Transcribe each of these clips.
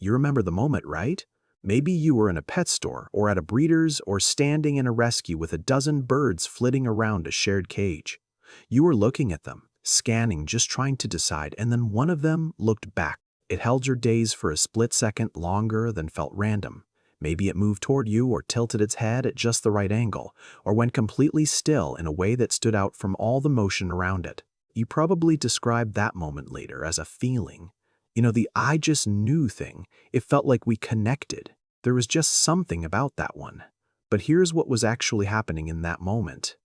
You remember the moment, right? Maybe you were in a pet store or at a breeder's or standing in a rescue with a dozen birds flitting around a shared cage. You were looking at them, scanning, just trying to decide, and then one of them looked back. It held your gaze for a split second longer than felt random. Maybe it moved toward you or tilted its head at just the right angle, or went completely still in a way that stood out from all the motion around it. You probably described that moment later as a feeling. The "I just knew" thing. It felt like we connected. There was just something about that one. But here's what was actually happening in that moment.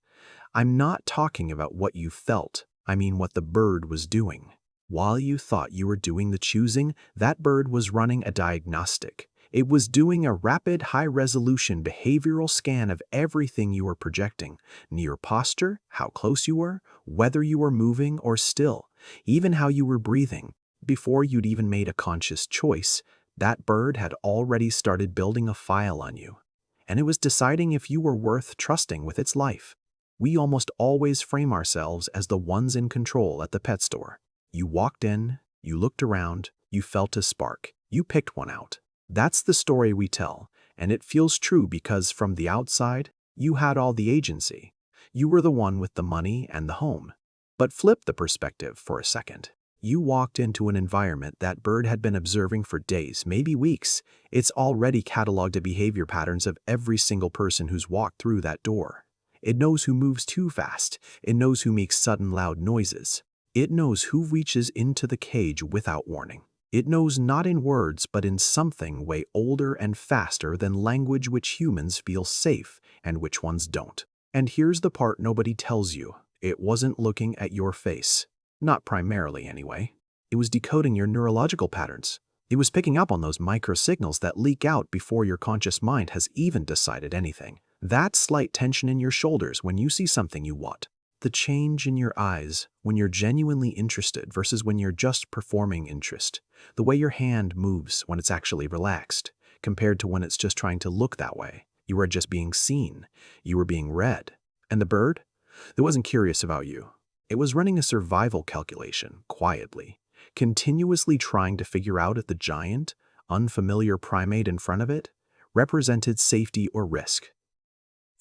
I'm not talking about what you felt. I mean what the bird was doing. While you thought you were doing the choosing, that bird was running a diagnostic. It was doing a rapid, high-resolution behavioral scan of everything you were projecting: your posture, how close you were, whether you were moving or still, even how you were breathing. Before you'd even made a conscious choice, that bird had already started building a file on you. And it was deciding if you were worth trusting with its life. We almost always frame ourselves as the ones in control at the pet store. You walked in, you looked around, you felt a spark, you picked one out. That's the story we tell, and it feels true because from the outside, you had all the agency. You were the one with the money and the home. But flip the perspective for a second. You walked into an environment that bird had been observing for days, maybe weeks. It's already cataloged the behavior patterns of every single person who's walked through that door. It knows who moves too fast. It knows who makes sudden loud noises. It knows who reaches into the cage without warning. It knows not in words, but in something way older and faster than language, which humans feel safe and which ones don't. And here's the part nobody tells you. It wasn't looking at your face. Not primarily, anyway. It was decoding your neurological patterns. It was picking up on those microsignals that leak out before your conscious mind has even decided anything. That slight tension in your shoulders when you see something you want. The change in your eyes when you're genuinely interested versus when you're just performing interest. The way your hand moves when it's actually relaxed, compared to when it's just trying to look that way. You were just being seen. You were being read. And the bird? It wasn't curious about you. It was running a survival calculation, quietly, continuously trying to figure out if the giant, unfamiliar primate in front of it represented safety or risk.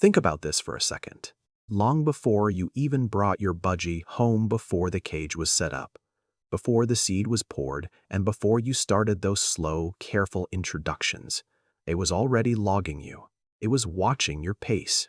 Think about this for a second. Long before you even brought your Budgie home, before the cage was set up, before the seed was poured, and before you started those slow, careful introductions, it was already logging you. It was watching your pace.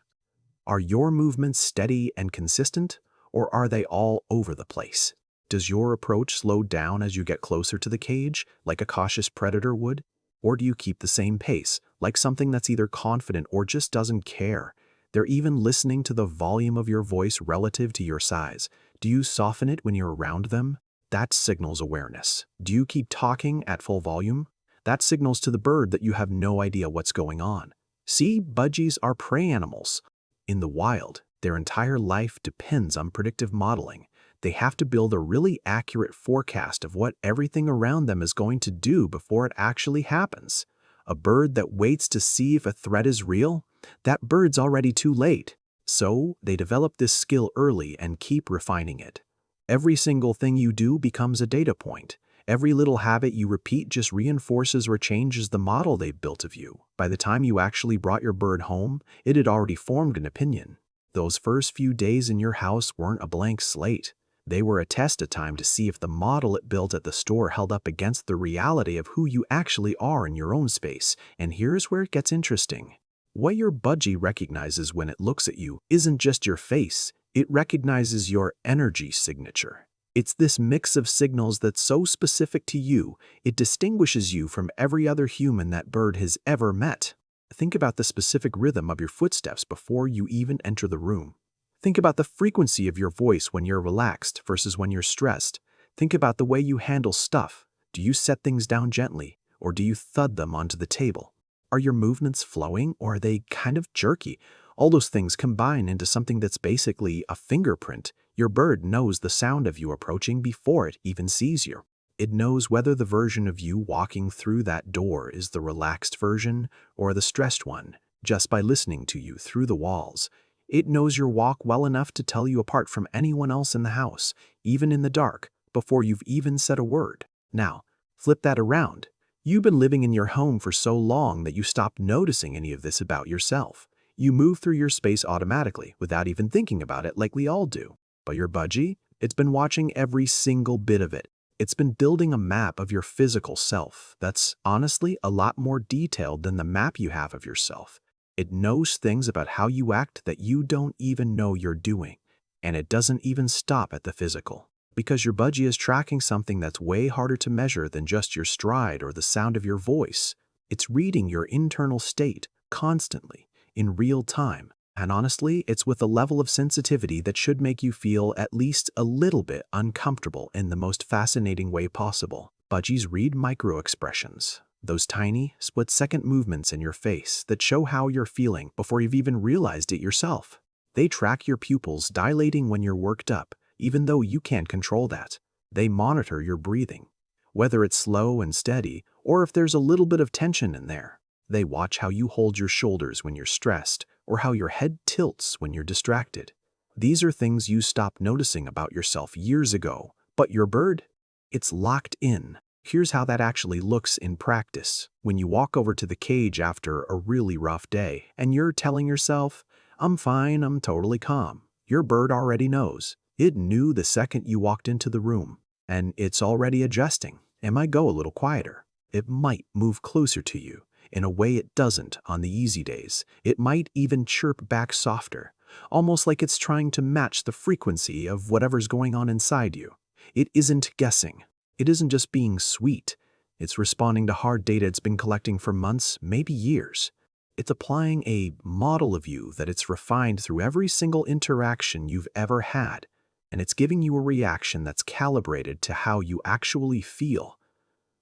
Are your movements steady and consistent, or are they all over the place? Does your approach slow down as you get closer to the cage, like a cautious predator would? Or do you keep the same pace, like something that's either confident or just doesn't care? They're even listening to the volume of your voice relative to your size. Do you soften it when you're around them? That signals awareness. Do you keep talking at full volume? That signals to the bird that you have no idea what's going on. See, budgies are prey animals. In the wild, their entire life depends on predictive modeling. They have to build a really accurate forecast of what everything around them is going to do before it actually happens. A bird that waits to see if a threat is real, that bird's already too late. So they develop this skill early and keep refining it. Every single thing you do becomes a data point. Every little habit you repeat just reinforces or changes the model they've built of you. By the time you actually brought your bird home, it had already formed an opinion. Those first few days in your house weren't a blank slate. They were a test of time to see if the model it built at the store held up against the reality of who you actually are in your own space. And here's where it gets interesting. What your budgie recognizes when it looks at you isn't just your face. It recognizes your energy signature. It's this mix of signals that's so specific to you, it distinguishes you from every other human that bird has ever met. Think about the specific rhythm of your footsteps before you even enter the room. Think about the frequency of your voice when you're relaxed versus when you're stressed. Think about the way you handle stuff. Do you set things down gently, or do you thud them onto the table? Are your movements flowing, or are they kind of jerky? All those things combine into something that's basically a fingerprint. Your bird knows the sound of you approaching before it even sees you. It knows whether the version of you walking through that door is the relaxed version or the stressed one, just by listening to you through the walls. It knows your walk well enough to tell you apart from anyone else in the house, even in the dark, before you've even said a word. Now, flip that around. You've been living in your home for so long that you stopped noticing any of this about yourself. You move through your space automatically without even thinking about it like we all do. But your budgie, it's been watching every single bit of it. It's been building a map of your physical self that's honestly a lot more detailed than the map you have of yourself. It knows things about how you act that you don't even know you're doing. And it doesn't even stop at the physical. Because your budgie is tracking something that's way harder to measure than just your stride or the sound of your voice. It's reading your internal state constantly, in real time. And honestly, it's with a level of sensitivity that should make you feel at least a little bit uncomfortable in the most fascinating way possible. Budgies read micro-expressions, those tiny, split-second movements in your face that show how you're feeling before you've even realized it yourself. They track your pupils dilating when you're worked up, even though you can't control that. They monitor your breathing, whether it's slow and steady or if there's a little bit of tension in there. They watch how you hold your shoulders when you're stressed or how your head tilts when you're distracted. These are things you stopped noticing about yourself years ago, but your bird, it's locked in. Here's how that actually looks in practice. When you walk over to the cage after a really rough day and you're telling yourself, "I'm fine, I'm totally calm," your bird already knows. It knew the second you walked into the room, and it's already adjusting. It might go a little quieter. It might move closer to you in a way it doesn't on the easy days. It might even chirp back softer, almost like it's trying to match the frequency of whatever's going on inside you. It isn't guessing. It isn't just being sweet. It's responding to hard data it's been collecting for months, maybe years. It's applying a model of you that it's refined through every single interaction you've ever had. And it's giving you a reaction that's calibrated to how you actually feel,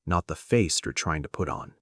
not the face you're trying to put on.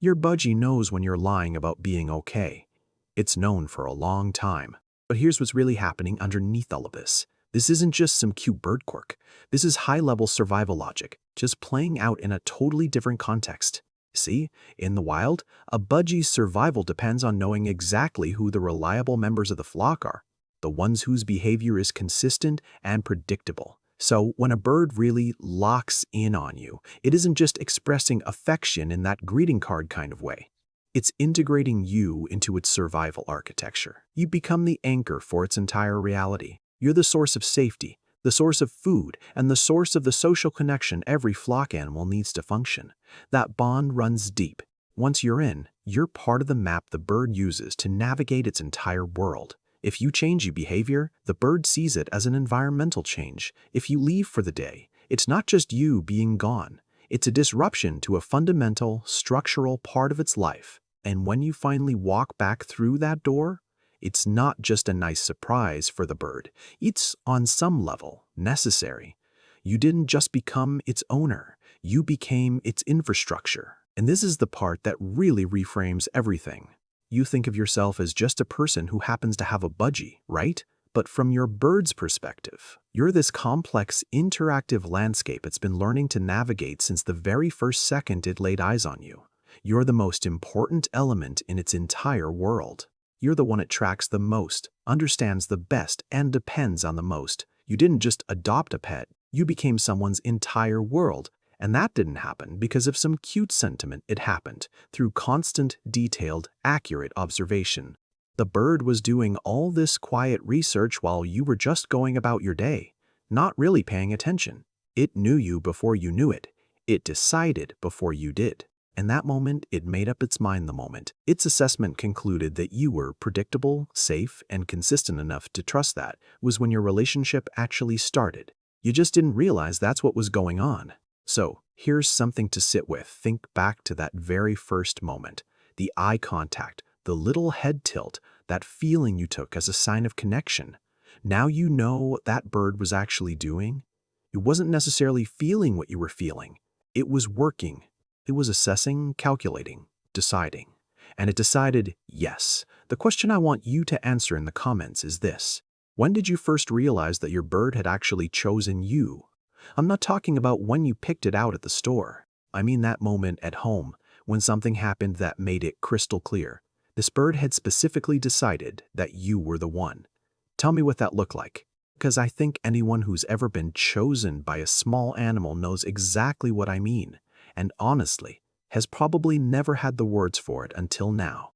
Your budgie knows when you're lying about being okay. It's known for a long time. But here's what's really happening underneath all of this. This isn't just some cute bird quirk. This is high-level survival logic, just playing out in a totally different context. See, in the wild, a budgie's survival depends on knowing exactly who the reliable members of the flock are. The ones whose behavior is consistent and predictable. So when a bird really locks in on you, it isn't just expressing affection in that greeting card kind of way. It's integrating you into its survival architecture. You become the anchor for its entire reality. You're the source of safety, the source of food, and the source of the social connection every flock animal needs to function. That bond runs deep. Once you're in, you're part of the map the bird uses to navigate its entire world. If you change your behavior, the bird sees it as an environmental change. If you leave for the day, it's not just you being gone. It's a disruption to a fundamental, structural part of its life. And when you finally walk back through that door, it's not just a nice surprise for the bird. It's, on some level, necessary. You didn't just become its owner. You became its infrastructure. And this is the part that really reframes everything. You think of yourself as just a person who happens to have a budgie, right? But from your bird's perspective, you're this complex, interactive landscape it's been learning to navigate since the very first second it laid eyes on you. You're the most important element in its entire world. You're the one it tracks the most, understands the best, and depends on the most. You didn't just adopt a pet, you became someone's entire world. And that didn't happen because of some cute sentiment. It happened through constant, detailed, accurate observation. The bird was doing all this quiet research while you were just going about your day, not really paying attention. It knew you before you knew it. It decided before you did. And that moment, it made up its mind the moment. Its assessment concluded that you were predictable, safe, and consistent enough to trust that was when your relationship actually started. You just didn't realize that's what was going on. So, here's something to sit with. Think back to that very first moment. The eye contact, the little head tilt, that feeling you took as a sign of connection. Now you know what that bird was actually doing. It wasn't necessarily feeling what you were feeling. It was working. It was assessing, calculating, deciding. And it decided yes. The question I want you to answer in the comments is this. When did you first realize that your bird had actually chosen you? I'm not talking about when you picked it out at the store. I mean that moment at home when something happened that made it crystal clear. This bird had specifically decided that you were the one. Tell me what that looked like. Because I think anyone who's ever been chosen by a small animal knows exactly what I mean. And honestly, has probably never had the words for it until now.